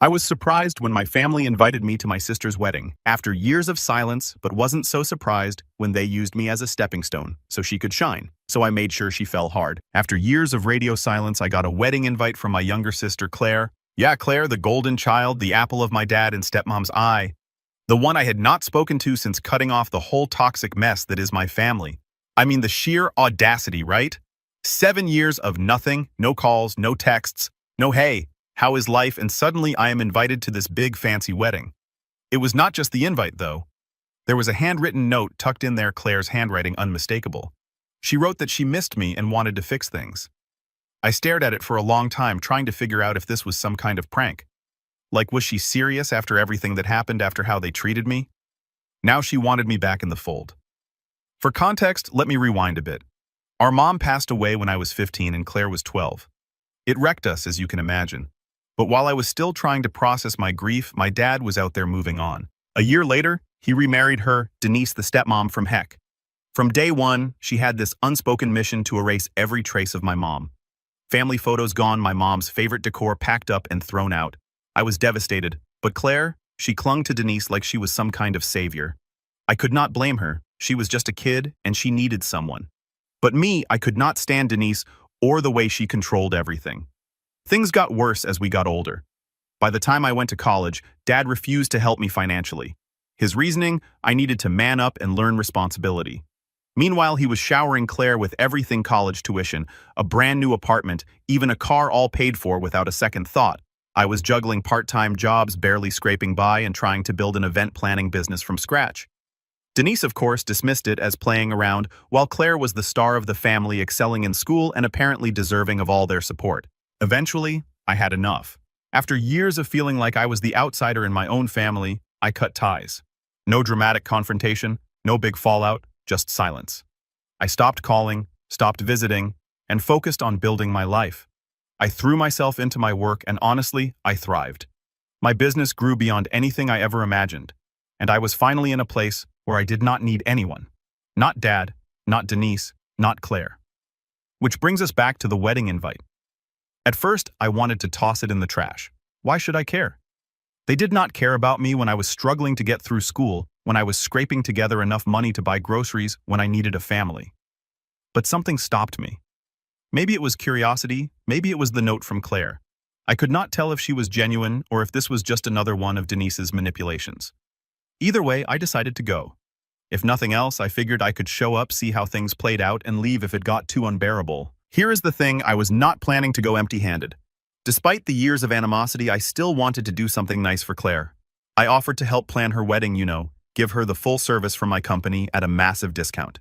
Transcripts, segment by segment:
I was surprised when my family invited me to my sister's wedding, after years of silence, but wasn't so surprised when they used me as a stepping stone, so she could shine. So I made sure she fell hard. After years of radio silence, I got a wedding invite from my younger sister, Claire. Yeah, Claire, the golden child, the apple of my dad and stepmom's eye. The one I had not spoken to since cutting off the whole toxic mess that is my family. I mean, the sheer audacity, right? 7 years of nothing, no calls, no texts, no hey. How is life? And suddenly I am invited to this big fancy wedding. It was not just the invite, though. There was a handwritten note tucked in there, Claire's handwriting unmistakable. She wrote that she missed me and wanted to fix things. I stared at it for a long time, trying to figure out if this was some kind of prank. Like, was she serious after everything that happened, after how they treated me? Now she wanted me back in the fold. For context, let me rewind a bit. Our mom passed away when I was 15 and Claire was 12. It wrecked us, as you can imagine. But while I was still trying to process my grief, my dad was out there moving on. A year later, he remarried her, Denise, the stepmom from heck. From day one, she had this unspoken mission to erase every trace of my mom. Family photos gone, my mom's favorite decor packed up and thrown out. I was devastated, but Claire, she clung to Denise like she was some kind of savior. I could not blame her. She was just a kid, and she needed someone. But me, I could not stand Denise or the way she controlled everything. Things got worse as we got older. By the time I went to college, Dad refused to help me financially. His reasoning, I needed to man up and learn responsibility. Meanwhile, he was showering Claire with everything: college tuition, a brand new apartment, even a car, all paid for without a second thought. I was juggling part-time jobs, barely scraping by, and trying to build an event planning business from scratch. Denise, of course, dismissed it as playing around, while Claire was the star of the family, excelling in school and apparently deserving of all their support. Eventually, I had enough. After years of feeling like I was the outsider in my own family, I cut ties. No dramatic confrontation, no big fallout, just silence. I stopped calling, stopped visiting, and focused on building my life. I threw myself into my work, and honestly, I thrived. My business grew beyond anything I ever imagined, and I was finally in a place where I did not need anyone. Not Dad, not Denise, not Claire. Which brings us back to the wedding invite. At first, I wanted to toss it in the trash. Why should I care? They did not care about me when I was struggling to get through school, when I was scraping together enough money to buy groceries, when I needed a family. But something stopped me. Maybe it was curiosity, maybe it was the note from Claire. I could not tell if she was genuine or if this was just another one of Denise's manipulations. Either way, I decided to go. If nothing else, I figured I could show up, see how things played out, and leave if it got too unbearable. Here is the thing, I was not planning to go empty-handed. Despite the years of animosity, I still wanted to do something nice for Claire. I offered to help plan her wedding, give her the full service from my company at a massive discount.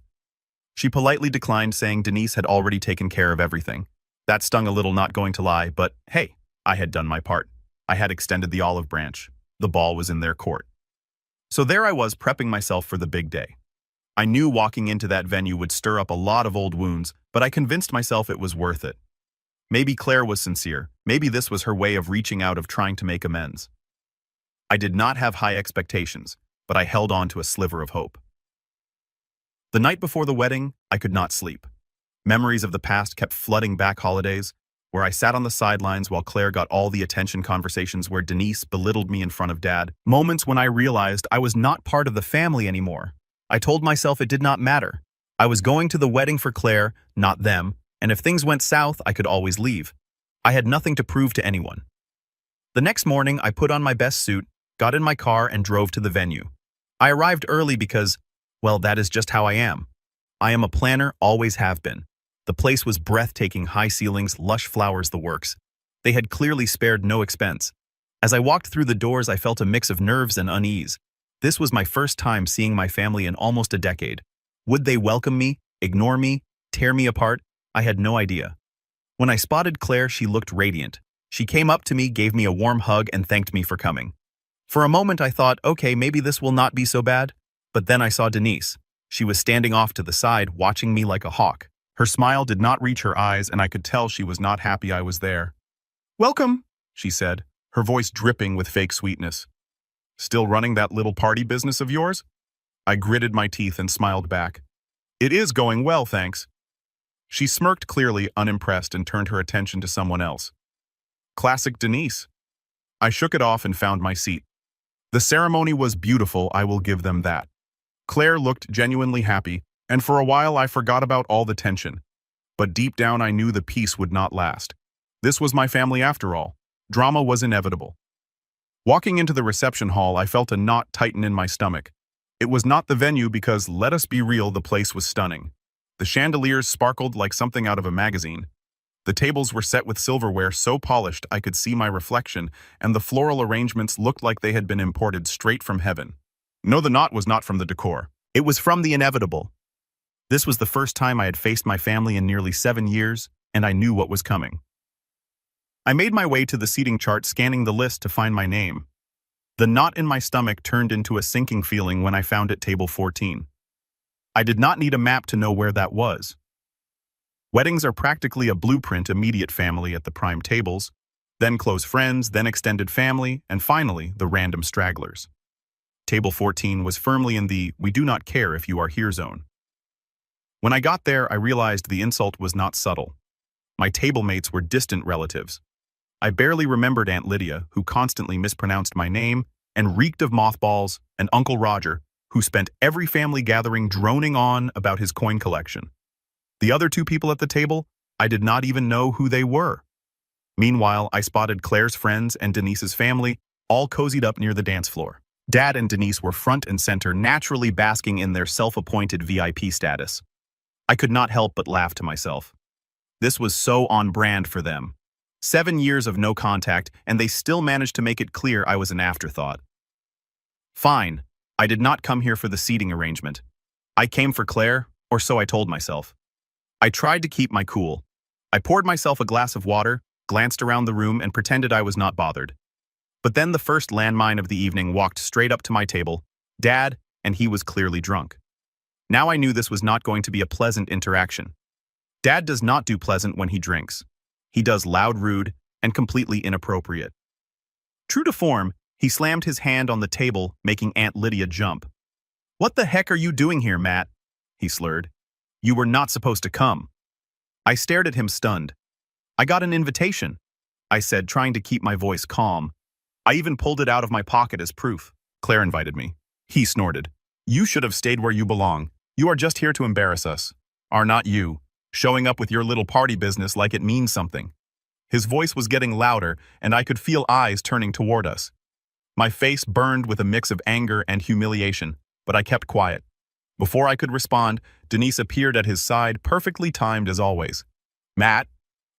She politely declined, saying Denise had already taken care of everything. That stung a little, not going to lie, but hey, I had done my part. I had extended the olive branch. The ball was in their court. So there I was, prepping myself for the big day. I knew walking into that venue would stir up a lot of old wounds, but I convinced myself it was worth it. Maybe Claire was sincere. Maybe this was her way of reaching out, of trying to make amends. I did not have high expectations, but I held on to a sliver of hope. The night before the wedding, I could not sleep. Memories of the past kept flooding back: holidays, where I sat on the sidelines while Claire got all the attention, conversations where Denise belittled me in front of Dad, moments when I realized I was not part of the family anymore. I told myself it did not matter. I was going to the wedding for Claire, not them, and if things went south, I could always leave. I had nothing to prove to anyone. The next morning, I put on my best suit, got in my car, and drove to the venue. I arrived early because, well, that is just how I am. I am a planner, always have been. The place was breathtaking: high ceilings, lush flowers, the works. They had clearly spared no expense. As I walked through the doors, I felt a mix of nerves and unease. This was my first time seeing my family in almost a decade. Would they welcome me, ignore me, tear me apart? I had no idea. When I spotted Claire, she looked radiant. She came up to me, gave me a warm hug, and thanked me for coming. For a moment, I thought, okay, maybe this will not be so bad. But then I saw Denise. She was standing off to the side, watching me like a hawk. Her smile did not reach her eyes, and I could tell she was not happy I was there. "Welcome," she said, her voice dripping with fake sweetness. "Still running that little party business of yours?" I gritted my teeth and smiled back. "It is going well, thanks." She smirked, clearly unimpressed, and turned her attention to someone else. "Classic Denise." I shook it off and found my seat. The ceremony was beautiful, I will give them that. Claire looked genuinely happy, and for a while I forgot about all the tension. But deep down I knew the peace would not last. This was my family after all. Drama was inevitable. Walking into the reception hall, I felt a knot tighten in my stomach. It was not the venue because, let us be real, the place was stunning. The chandeliers sparkled like something out of a magazine. The tables were set with silverware so polished I could see my reflection, and the floral arrangements looked like they had been imported straight from heaven. No, the knot was not from the decor. It was from the inevitable. This was the first time I had faced my family in nearly 7 years, and I knew what was coming. I made my way to the seating chart, scanning the list to find my name. The knot in my stomach turned into a sinking feeling when I found it table 14. I did not need a map to know where that was. Weddings are practically a blueprint: immediate family at the prime tables, then close friends, then extended family, and finally, the random stragglers. Table 14 was firmly in the "we do not care if you are here" zone. When I got there, I realized the insult was not subtle. My table mates were distant relatives. I barely remembered Aunt Lydia, who constantly mispronounced my name, and reeked of mothballs, and Uncle Roger, who spent every family gathering droning on about his coin collection. The other 2 people at the table, I did not even know who they were. Meanwhile, I spotted Claire's friends and Denise's family, all cozied up near the dance floor. Dad and Denise were front and center, naturally basking in their self-appointed VIP status. I could not help but laugh to myself. This was so on brand for them. 7 years of no contact, and they still managed to make it clear I was an afterthought. Fine, I did not come here for the seating arrangement. I came for Claire, or so I told myself. I tried to keep my cool. I poured myself a glass of water, glanced around the room, and pretended I was not bothered. But then the first landmine of the evening walked straight up to my table, Dad, and he was clearly drunk. Now I knew this was not going to be a pleasant interaction. Dad does not do pleasant when he drinks. He does loud, rude, and completely inappropriate. True to form, he slammed his hand on the table, making Aunt Lydia jump. "What the heck are you doing here, Matt?" he slurred. "You were not supposed to come." I stared at him, stunned. "I got an invitation," I said, trying to keep my voice calm. "I even pulled it out of my pocket as proof." "Claire invited me." He snorted. "You should have stayed where you belong. You are just here to embarrass us. Are not you? Showing up with your little party business like it means something." His voice was getting louder, and I could feel eyes turning toward us. My face burned with a mix of anger and humiliation, but I kept quiet. Before I could respond, Denise appeared at his side, perfectly timed as always. "Matt,"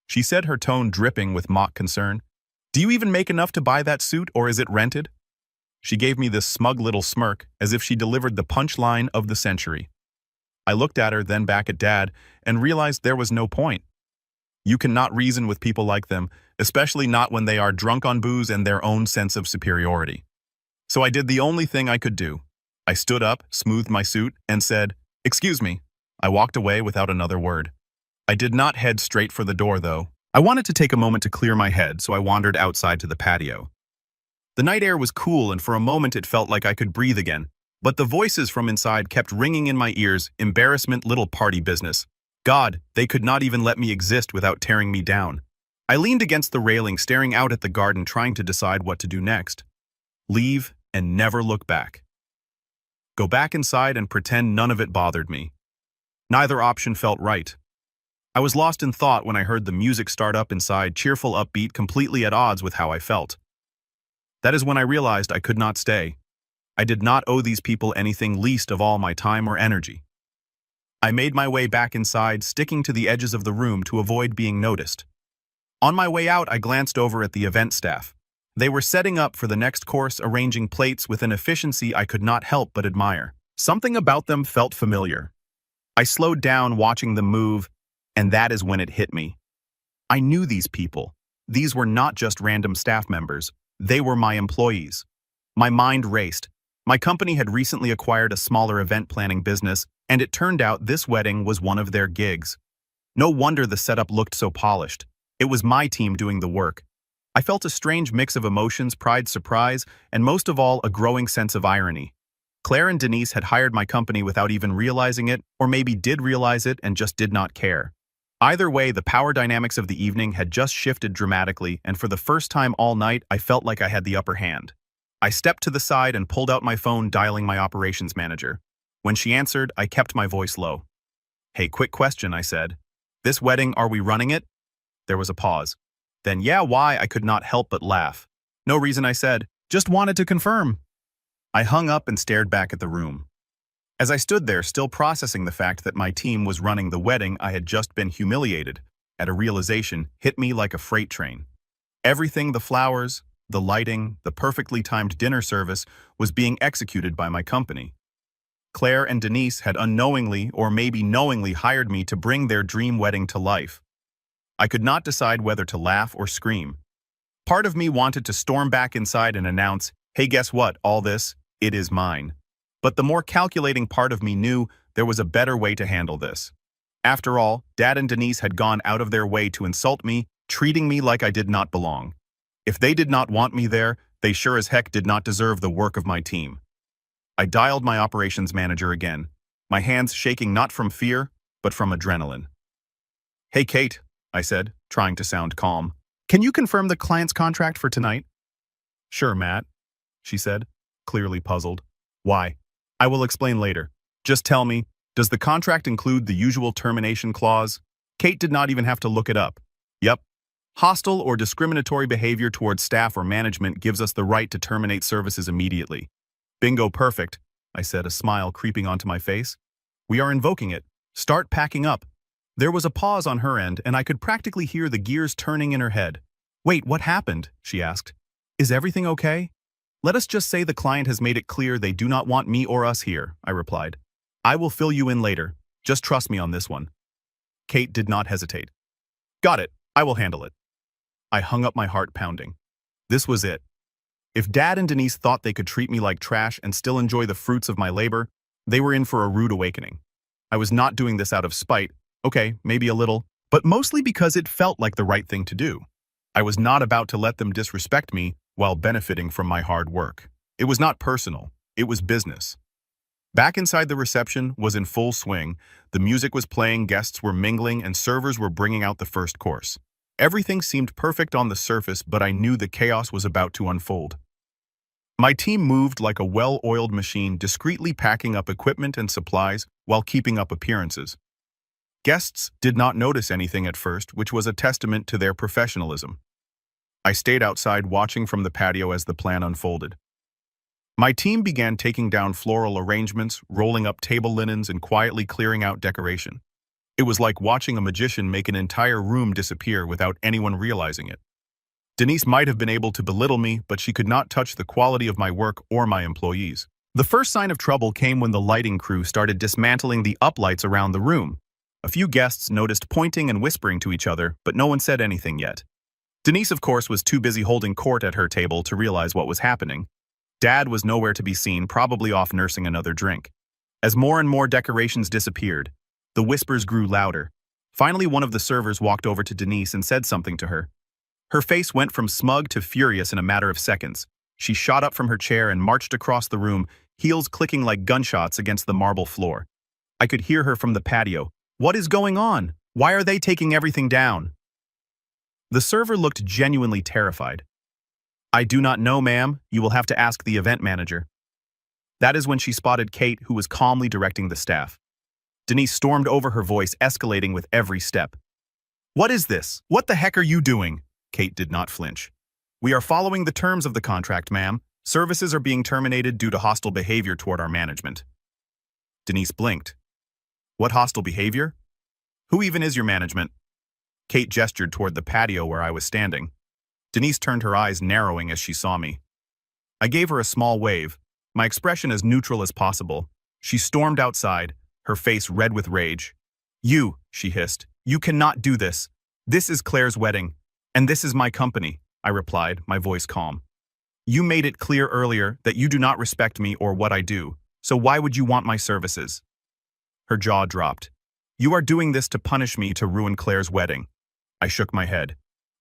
she said, her tone dripping with mock concern, "do you even make enough to buy that suit, or is it rented?" She gave me this smug little smirk, as if she delivered the punchline of the century. I looked at her, then back at Dad, and realized there was no point. You cannot reason with people like them, especially not when they are drunk on booze and their own sense of superiority. So I did the only thing I could do. I stood up, smoothed my suit, and said, "Excuse me." I walked away without another word. I did not head straight for the door, though. I wanted to take a moment to clear my head, so I wandered outside to the patio. The night air was cool, and for a moment it felt like I could breathe again. But the voices from inside kept ringing in my ears: embarrassment, little party business. God, they could not even let me exist without tearing me down. I leaned against the railing, staring out at the garden, trying to decide what to do next. Leave and never look back. Go back inside and pretend none of it bothered me. Neither option felt right. I was lost in thought when I heard the music start up inside, cheerful, upbeat, completely at odds with how I felt. That is when I realized I could not stay. I did not owe these people anything, least of all my time or energy. I made my way back inside, sticking to the edges of the room to avoid being noticed. On my way out, I glanced over at the event staff. They were setting up for the next course, arranging plates with an efficiency I could not help but admire. Something about them felt familiar. I slowed down, watching them move, and that is when it hit me. I knew these people. These were not just random staff members. They were my employees. My mind raced. My company had recently acquired a smaller event planning business, and it turned out this wedding was one of their gigs. No wonder the setup looked so polished. It was my team doing the work. I felt a strange mix of emotions: pride, surprise, and most of all, a growing sense of irony. Claire and Denise had hired my company without even realizing it, or maybe did realize it and just did not care. Either way, the power dynamics of the evening had just shifted dramatically, and for the first time all night, I felt like I had the upper hand. I stepped to the side and pulled out my phone, dialing my operations manager. When she answered, I kept my voice low. "Hey, quick question," I said. "This wedding, are we running it?" There was a pause. Then, "Yeah, why?" I could not help but laugh. "No reason," I said. "Just wanted to confirm." I hung up and stared back at the room. As I stood there, still processing the fact that my team was running the wedding, I had just been humiliated, and a realization hit me like a freight train. Everything, the flowers, the lighting, the perfectly timed dinner service, was being executed by my company. Claire and Denise had unknowingly or maybe knowingly hired me to bring their dream wedding to life. I could not decide whether to laugh or scream. Part of me wanted to storm back inside and announce, "Hey, guess what? All this, it is mine." But the more calculating part of me knew there was a better way to handle this. After all, Dad and Denise had gone out of their way to insult me, treating me like I did not belong. If they did not want me there, they sure as heck did not deserve the work of my team. I dialed my operations manager again, my hands shaking not from fear, but from adrenaline. "Hey, Kate," I said, trying to sound calm. "Can you confirm the client's contract for tonight?" "Sure, Matt," she said, clearly puzzled. "Why?" "I will explain later. Just tell me, does the contract include the usual termination clause?" Kate did not even have to look it up. "Yep. Hostile or discriminatory behavior towards staff or management gives us the right to terminate services immediately." "Bingo, perfect," I said, a smile creeping onto my face. "We are invoking it. Start packing up." There was a pause on her end, and I could practically hear the gears turning in her head. "Wait, what happened?" she asked. "Is everything okay?" "Let us just say the client has made it clear they do not want me or us here," I replied. "I will fill you in later. Just trust me on this one." Kate did not hesitate. "Got it. I will handle it." I hung up, my heart pounding. This was it. If Dad and Denise thought they could treat me like trash and still enjoy the fruits of my labor, they were in for a rude awakening. I was not doing this out of spite, okay, maybe a little, but mostly because it felt like the right thing to do. I was not about to let them disrespect me while benefiting from my hard work. It was not personal, it was business. Back inside, the reception was in full swing. The music was playing, guests were mingling, and servers were bringing out the first course. Everything seemed perfect on the surface, but I knew the chaos was about to unfold. My team moved like a well-oiled machine, discreetly packing up equipment and supplies while keeping up appearances. Guests did not notice anything at first, which was a testament to their professionalism. I stayed outside watching from the patio as the plan unfolded. My team began taking down floral arrangements, rolling up table linens, and quietly clearing out decoration. It was like watching a magician make an entire room disappear without anyone realizing it. Denise might have been able to belittle me, but she could not touch the quality of my work or my employees. The first sign of trouble came when the lighting crew started dismantling the uplights around the room. A few guests noticed pointing and whispering to each other, but no one said anything yet. Denise, of course, was too busy holding court at her table to realize what was happening. Dad was nowhere to be seen, probably off nursing another drink. As more and more decorations disappeared, the whispers grew louder. Finally, one of the servers walked over to Denise and said something to her. Her face went from smug to furious in a matter of seconds. She shot up from her chair and marched across the room, heels clicking like gunshots against the marble floor. I could hear her from the patio. "What is going on? Why are they taking everything down?" The server looked genuinely terrified. "I do not know, ma'am. You will have to ask the event manager." That is when she spotted Kate, who was calmly directing the staff. Denise stormed over, her voice escalating with every step. "What is this? What the heck are you doing?" Kate did not flinch. "We are following the terms of the contract, ma'am. Services are being terminated due to hostile behavior toward our management." Denise blinked. "What hostile behavior? Who even is your management?" Kate gestured toward the patio where I was standing. Denise turned, her eyes narrowing as she saw me. I gave her a small wave, my expression as neutral as possible. She stormed outside, her face red with rage. "You," she hissed, "you cannot do this. This is Claire's wedding, and this is my company," I replied, my voice calm. "You made it clear earlier that you do not respect me or what I do, so why would you want my services?" Her jaw dropped. "You are doing this to punish me, to ruin Claire's wedding." I shook my head.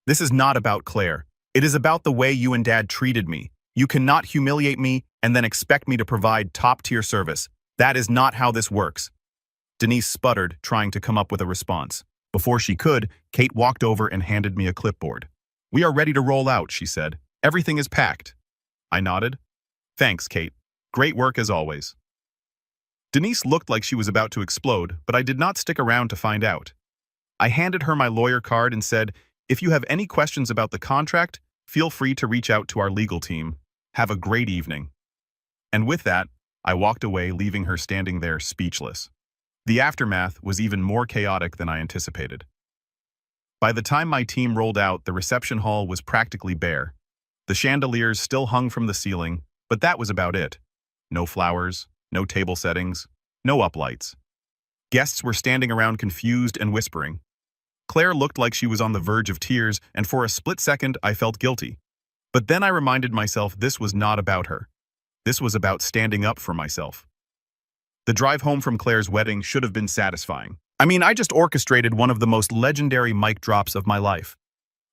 "This is not about Claire. It is about the way you and Dad treated me. You cannot humiliate me and then expect me to provide top-tier service. That is not how this works." Denise sputtered, trying to come up with a response. Before she could, Kate walked over and handed me a clipboard. "We are ready to roll out," she said. "Everything is packed." I nodded. "Thanks, Kate. Great work as always." Denise looked like she was about to explode, but I did not stick around to find out. I handed her my lawyer card and said, "If you have any questions about the contract, feel free to reach out to our legal team. Have a great evening." And with that, I walked away, leaving her standing there speechless. The aftermath was even more chaotic than I anticipated. By the time my team rolled out, the reception hall was practically bare. The chandeliers still hung from the ceiling, but that was about it. No flowers, no table settings, no uplights. Guests were standing around confused and whispering. Claire looked like she was on the verge of tears, and for a split second I felt guilty. But then I reminded myself this was not about her. This was about standing up for myself. The drive home from Claire's wedding should have been satisfying. I just orchestrated one of the most legendary mic drops of my life.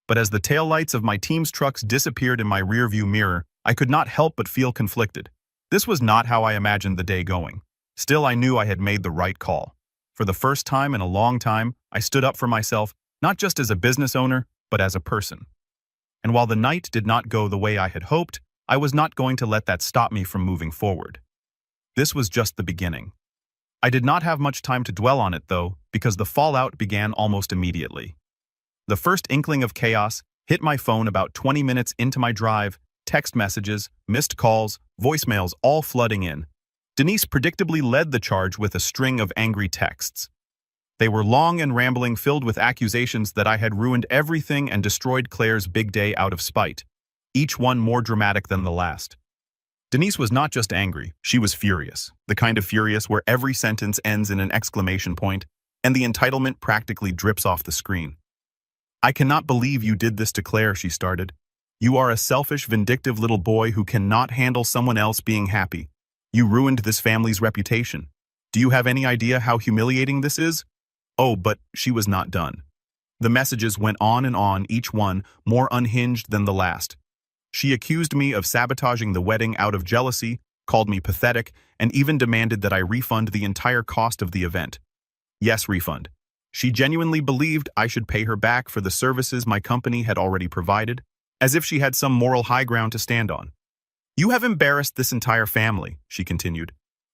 But as the taillights of my team's trucks disappeared in my rearview mirror, I could not help but feel conflicted. This was not how I imagined the day going. Still, I knew I had made the right call. For the first time in a long time, I stood up for myself, not just as a business owner, but as a person. And while the night did not go the way I had hoped, I was not going to let that stop me from moving forward. This was just the beginning. I did not have much time to dwell on it, though, because the fallout began almost immediately. The first inkling of chaos hit my phone about 20 minutes into my drive, text messages, missed calls, voicemails all flooding in. Denise predictably led the charge with a string of angry texts. They were long and rambling, filled with accusations that I had ruined everything and destroyed Claire's big day out of spite, each one more dramatic than the last. Denise was not just angry, she was furious, the kind of furious where every sentence ends in an exclamation point, and the entitlement practically drips off the screen. "I cannot believe you did this to Claire," she started. "You are a selfish, vindictive little boy who cannot handle someone else being happy. You ruined this family's reputation. Do you have any idea how humiliating this is?" Oh, but she was not done. The messages went on and on, each one more unhinged than the last. She accused me of sabotaging the wedding out of jealousy, called me pathetic, and even demanded that I refund the entire cost of the event. Yes, refund. She genuinely believed I should pay her back for the services my company had already provided, as if she had some moral high ground to stand on. "You have embarrassed this entire family," she continued.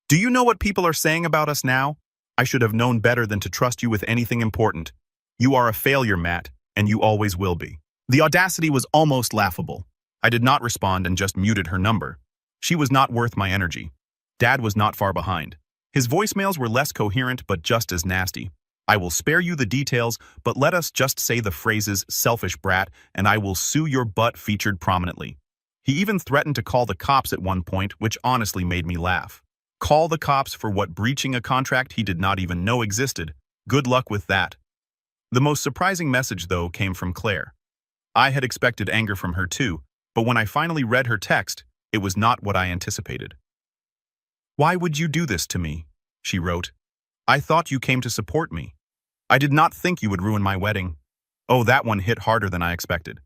"Do you know what people are saying about us now? I should have known better than to trust you with anything important. You are a failure, Matt, and you always will be." The audacity was almost laughable. I did not respond and just muted her number. She was not worth my energy. Dad was not far behind. His voicemails were less coherent but just as nasty. "I will spare you the details, but let us just say the phrases 'selfish brat' and I will sue your butt" featured prominently. He even threatened to call the cops at one point, which honestly made me laugh. Call the cops for what? Breaching a contract he did not even know existed? Good luck with that. The most surprising message, though, came from Claire. I had expected anger from her too, but when I finally read her text, it was not what I anticipated. "Why would you do this to me?" she wrote. "I thought you came to support me. I did not think you would ruin my wedding." Oh, that one hit harder than I expected.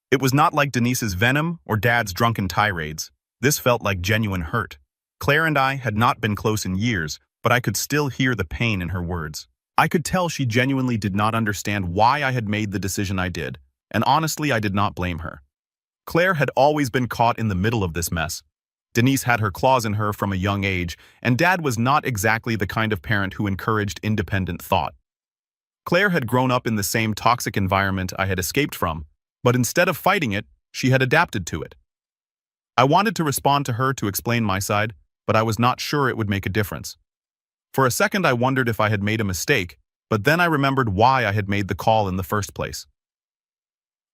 It was not like Denise's venom or Dad's drunken tirades. This felt like genuine hurt. Claire and I had not been close in years, but I could still hear the pain in her words. I could tell she genuinely did not understand why I had made the decision I did, and honestly, I did not blame her. Claire had always been caught in the middle of this mess. Denise had her claws in her from a young age, and Dad was not exactly the kind of parent who encouraged independent thought. Claire had grown up in the same toxic environment I had escaped from, but instead of fighting it, she had adapted to it. I wanted to respond to her to explain my side, but I was not sure it would make a difference. For a second I wondered if I had made a mistake, but then I remembered why I had made the call in the first place.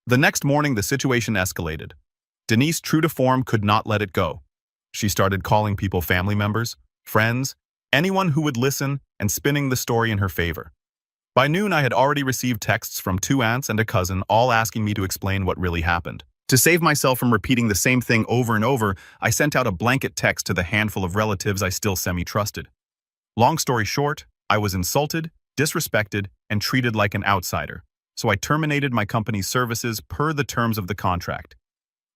The next morning the situation escalated. Denise, true to form, could not let it go. She started calling people family members, friends, anyone who would listen, and spinning the story in her favor. By noon I had already received texts from 2 aunts and a cousin, all asking me to explain what really happened. To save myself from repeating the same thing over and over, I sent out a blanket text to the handful of relatives I still semi-trusted. Long story short, I was insulted, disrespected, and treated like an outsider, so I terminated my company's services per the terms of the contract.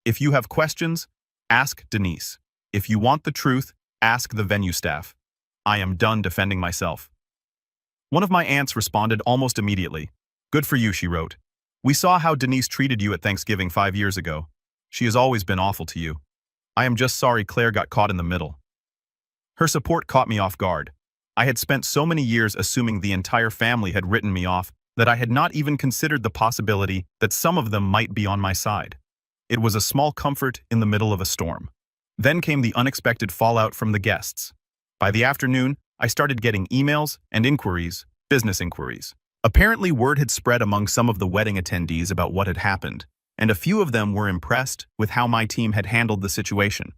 If you have questions, ask Denise. If you want the truth, ask the venue staff. I am done defending myself. One of my aunts responded almost immediately. Good for you, she wrote. We saw how Denise treated you at Thanksgiving 5 years ago. She has always been awful to you. I am just sorry Claire got caught in the middle. Her support caught me off guard. I had spent so many years assuming the entire family had written me off that I had not even considered the possibility that some of them might be on my side. It was a small comfort in the middle of a storm. Then came the unexpected fallout from the guests. By the afternoon, I started getting emails and inquiries, business inquiries. Apparently, word had spread among some of the wedding attendees about what had happened, and a few of them were impressed with how my team had handled the situation.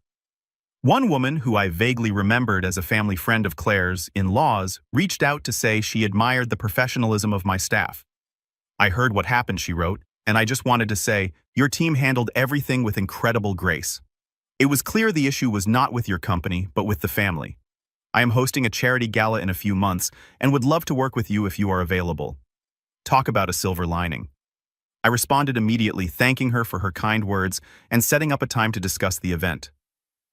One woman, who I vaguely remembered as a family friend of Claire's in-laws, reached out to say she admired the professionalism of my staff. I heard what happened, she wrote, and I just wanted to say, your team handled everything with incredible grace. It was clear the issue was not with your company, but with the family. I am hosting a charity gala in a few months and would love to work with you if you are available. Talk about a silver lining. I responded immediately, thanking her for her kind words and setting up a time to discuss the event.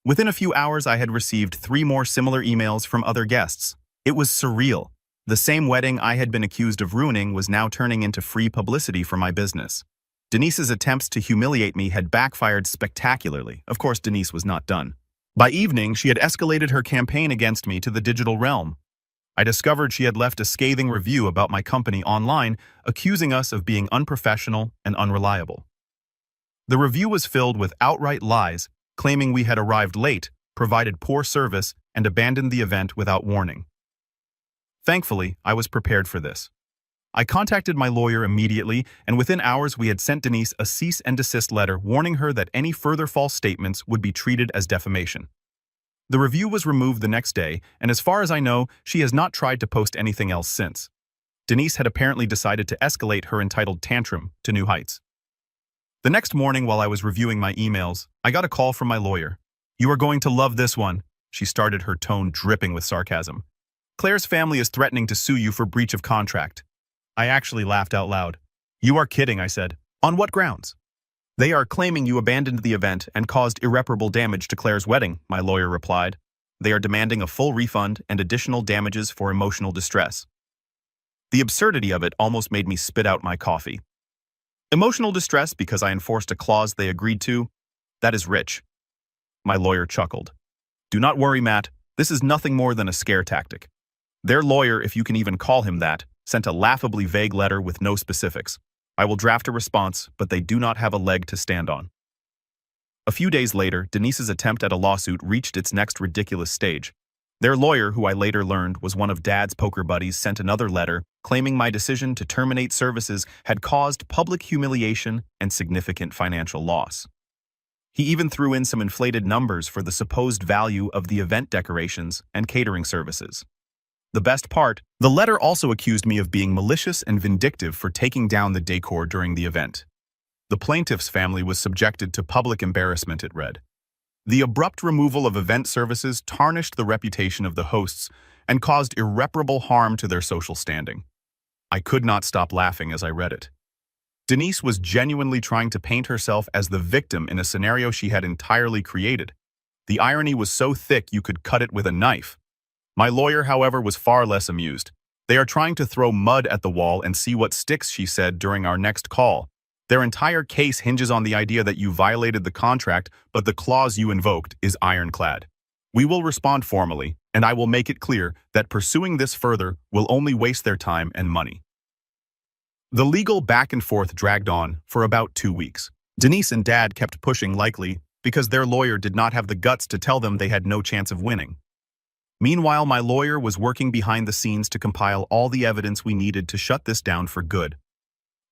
Within a few hours, I had received 3 more similar emails from other guests. It was surreal. The same wedding I had been accused of ruining was now turning into free publicity for my business. Denise's attempts to humiliate me had backfired spectacularly. Of course, Denise was not done. By evening, she had escalated her campaign against me to the digital realm. I discovered she had left a scathing review about my company online, accusing us of being unprofessional and unreliable. The review was filled with outright lies, claiming we had arrived late, provided poor service, and abandoned the event without warning. Thankfully, I was prepared for this. I contacted my lawyer immediately, and within hours we had sent Denise a cease and desist letter warning her that any further false statements would be treated as defamation. The review was removed the next day, and as far as I know, she has not tried to post anything else since. Denise had apparently decided to escalate her entitled tantrum to new heights. The next morning, while I was reviewing my emails, I got a call from my lawyer. You are going to love this one, she started, her tone dripping with sarcasm. Claire's family is threatening to sue you for breach of contract. I actually laughed out loud. You are kidding, I said. On what grounds? They are claiming you abandoned the event and caused irreparable damage to Claire's wedding, my lawyer replied. They are demanding a full refund and additional damages for emotional distress. The absurdity of it almost made me spit out my coffee. Emotional distress because I enforced a clause they agreed to? That is rich. My lawyer chuckled. Do not worry, Matt. This is nothing more than a scare tactic. Their lawyer, if you can even call him that, sent a laughably vague letter with no specifics. I will draft a response, but they do not have a leg to stand on. A few days later, Denise's attempt at a lawsuit reached its next ridiculous stage. Their lawyer, who I later learned was one of Dad's poker buddies, sent another letter claiming my decision to terminate services had caused public humiliation and significant financial loss. He even threw in some inflated numbers for the supposed value of the event decorations and catering services. The best part, the letter also accused me of being malicious and vindictive for taking down the decor during the event. The plaintiff's family was subjected to public embarrassment, it read. The abrupt removal of event services tarnished the reputation of the hosts and caused irreparable harm to their social standing. I could not stop laughing as I read it. Denise was genuinely trying to paint herself as the victim in a scenario she had entirely created. The irony was so thick you could cut it with a knife. My lawyer, however, was far less amused. They are trying to throw mud at the wall and see what sticks, she said during our next call. Their entire case hinges on the idea that you violated the contract, but the clause you invoked is ironclad. We will respond formally, and I will make it clear that pursuing this further will only waste their time and money. The legal back and forth dragged on for about 2 weeks. Denise and Dad kept pushing, likely because their lawyer did not have the guts to tell them they had no chance of winning. Meanwhile, my lawyer was working behind the scenes to compile all the evidence we needed to shut this down for good.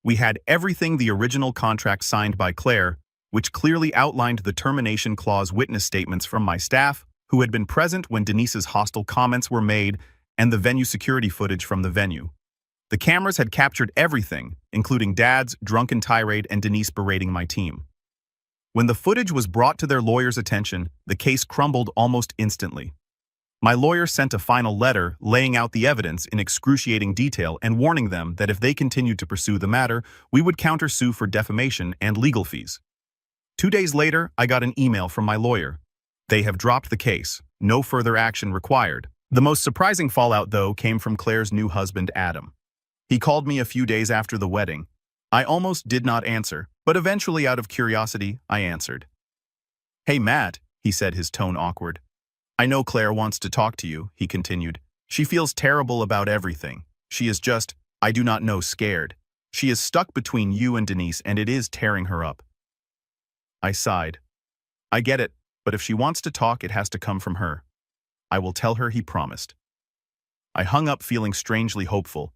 We had everything: the original contract signed by Claire, which clearly outlined the termination clause, witness statements from my staff, who had been present when Denise's hostile comments were made, and the venue security footage from the venue. The cameras had captured everything, including Dad's drunken tirade and Denise berating my team. When the footage was brought to their lawyer's attention, the case crumbled almost instantly. My lawyer sent a final letter laying out the evidence in excruciating detail and warning them that if they continued to pursue the matter, we would countersue for defamation and legal fees. 2 days later, I got an email from my lawyer. They have dropped the case. No further action required. The most surprising fallout, though, came from Claire's new husband, Adam. He called me a few days after the wedding. I almost did not answer, but eventually out of curiosity, I answered. "Hey, Matt," he said, his tone awkward. "I know Claire wants to talk to you," he continued. "She feels terrible about everything. She is just, I do not know, scared. She is stuck between you and Denise and it is tearing her up." I sighed. "I get it, but if she wants to talk, it has to come from her. I will tell her," he promised. I hung up feeling strangely hopeful.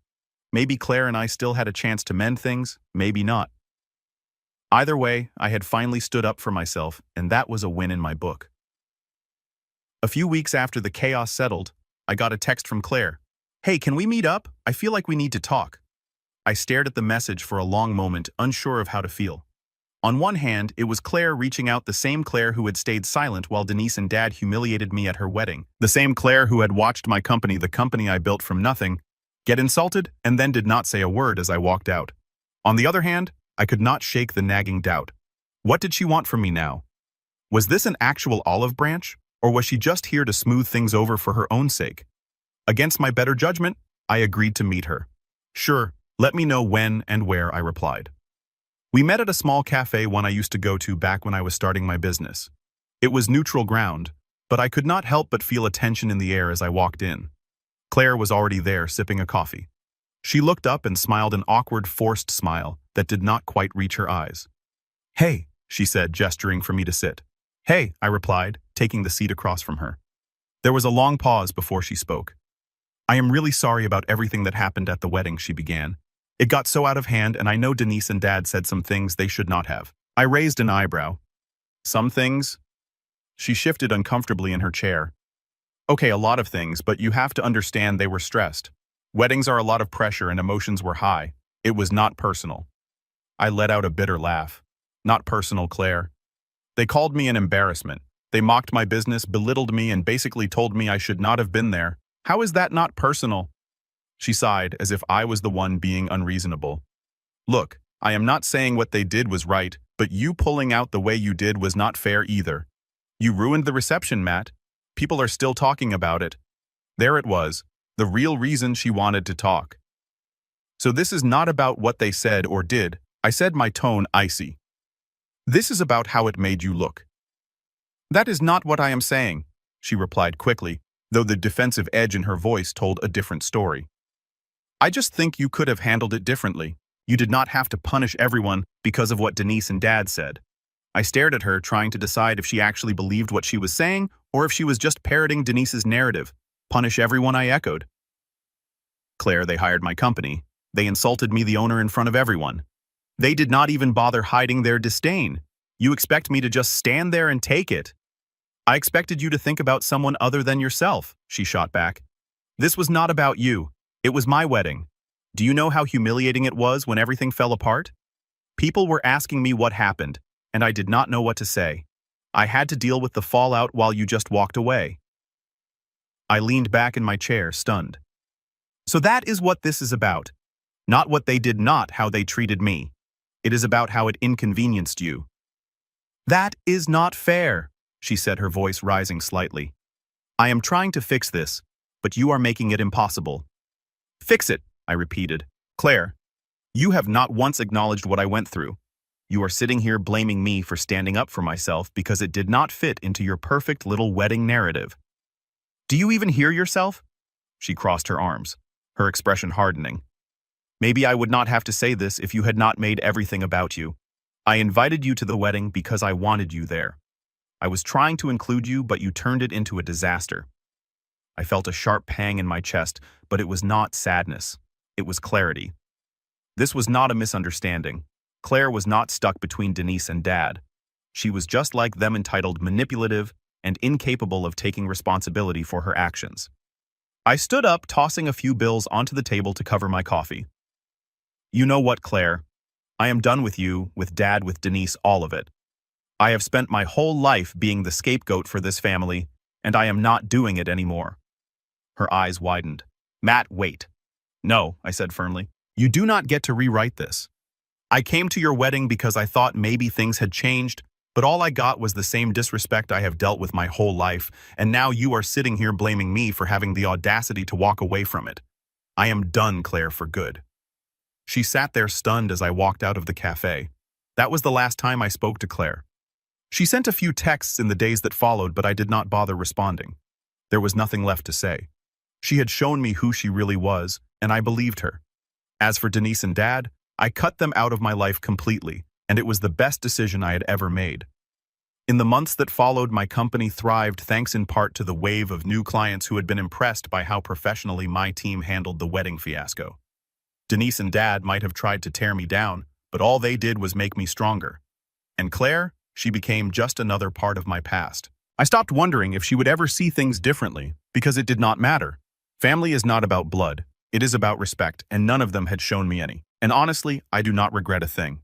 Maybe Claire and I still had a chance to mend things, maybe not. Either way, I had finally stood up for myself, and that was a win in my book. A few weeks after the chaos settled, I got a text from Claire. "Hey, can we meet up? I feel like we need to talk." I stared at the message for a long moment, unsure of how to feel. On one hand, it was Claire reaching out, the same Claire who had stayed silent while Denise and Dad humiliated me at her wedding. The same Claire who had watched my company, the company I built from nothing, get insulted and then did not say a word as I walked out. On the other hand, I could not shake the nagging doubt. What did she want from me now? Was this an actual olive branch, or was she just here to smooth things over for her own sake? Against my better judgment, I agreed to meet her. "Sure, let me know when and where," I replied. We met at a small cafe one I used to go to back when I was starting my business. It was neutral ground, but I could not help but feel a tension in the air as I walked in. Claire was already there, sipping a coffee. She looked up and smiled, an awkward, forced smile that did not quite reach her eyes. "Hey," she said, gesturing for me to sit. "Hey," I replied, taking the seat across from her. There was a long pause before she spoke. "I am really sorry about everything that happened at the wedding," she began. "It got so out of hand, and I know Denise and Dad said some things they should not have." I raised an eyebrow. "Some things?" She shifted uncomfortably in her chair. "Okay, a lot of things, but you have to understand they were stressed. Weddings are a lot of pressure and emotions were high. It was not personal." I let out a bitter laugh. "Not personal, Claire. They called me an embarrassment. They mocked my business, belittled me, and basically told me I should not have been there. How is that not personal?" She sighed, as if I was the one being unreasonable. "Look, I am not saying what they did was right, but you pulling out the way you did was not fair either. You ruined the reception, Matt. People are still talking about it." There it was, the real reason she wanted to talk. "So this is not about what they said or did," I said, my tone icy. "This is about how it made you look." "That is not what I am saying," she replied quickly, though the defensive edge in her voice told a different story. "I just think you could have handled it differently. You did not have to punish everyone because of what Denise and Dad said." I stared at her, trying to decide if she actually believed what she was saying or if she was just parroting Denise's narrative. "Punish everyone," I echoed. "Claire, they hired my company. They insulted me, the owner, in front of everyone. They did not even bother hiding their disdain. You expect me to just stand there and take it?" "I expected you to think about someone other than yourself," she shot back. "This was not about you. It was my wedding. Do you know how humiliating it was when everything fell apart? People were asking me what happened, and I did not know what to say. I had to deal with the fallout while you just walked away." I leaned back in my chair, stunned. "So that is what this is about. Not what they did, not how they treated me. It is about how it inconvenienced you." "That is not fair," she said, her voice rising slightly. "I am trying to fix this, but you are making it impossible." "Fix it," I repeated. "Claire, you have not once acknowledged what I went through. You are sitting here blaming me for standing up for myself because it did not fit into your perfect little wedding narrative. Do you even hear yourself?" She crossed her arms, her expression hardening. "Maybe I would not have to say this if you had not made everything about you. I invited you to the wedding because I wanted you there. I was trying to include you, but you turned it into a disaster." I felt a sharp pang in my chest, but it was not sadness. It was clarity. This was not a misunderstanding. Claire was not stuck between Denise and Dad. She was just like them, entitled, manipulative, and incapable of taking responsibility for her actions. I stood up, tossing a few bills onto the table to cover my coffee. "You know what, Claire? I am done with you, with Dad, with Denise, all of it. I have spent my whole life being the scapegoat for this family, and I am not doing it anymore." Her eyes widened. "Matt, wait." "No," I said firmly. "You do not get to rewrite this. I came to your wedding because I thought maybe things had changed, but all I got was the same disrespect I have dealt with my whole life, and now you are sitting here blaming me for having the audacity to walk away from it. I am done, Claire, for good. She sat there stunned as I walked out of the cafe. That was the last time I spoke to Claire. She sent a few texts in the days that followed, but I did not bother responding. There was nothing left to say. She had shown me who she really was, and I believed her. As for Denise and Dad, I cut them out of my life completely, and it was the best decision I had ever made. In the months that followed, my company thrived thanks in part to the wave of new clients who had been impressed by how professionally my team handled the wedding fiasco. Denise and Dad might have tried to tear me down, but all they did was make me stronger. And Claire, she became just another part of my past. I stopped wondering if she would ever see things differently, because it did not matter. Family is not about blood. It is about respect, and none of them had shown me any. And honestly, I do not regret a thing.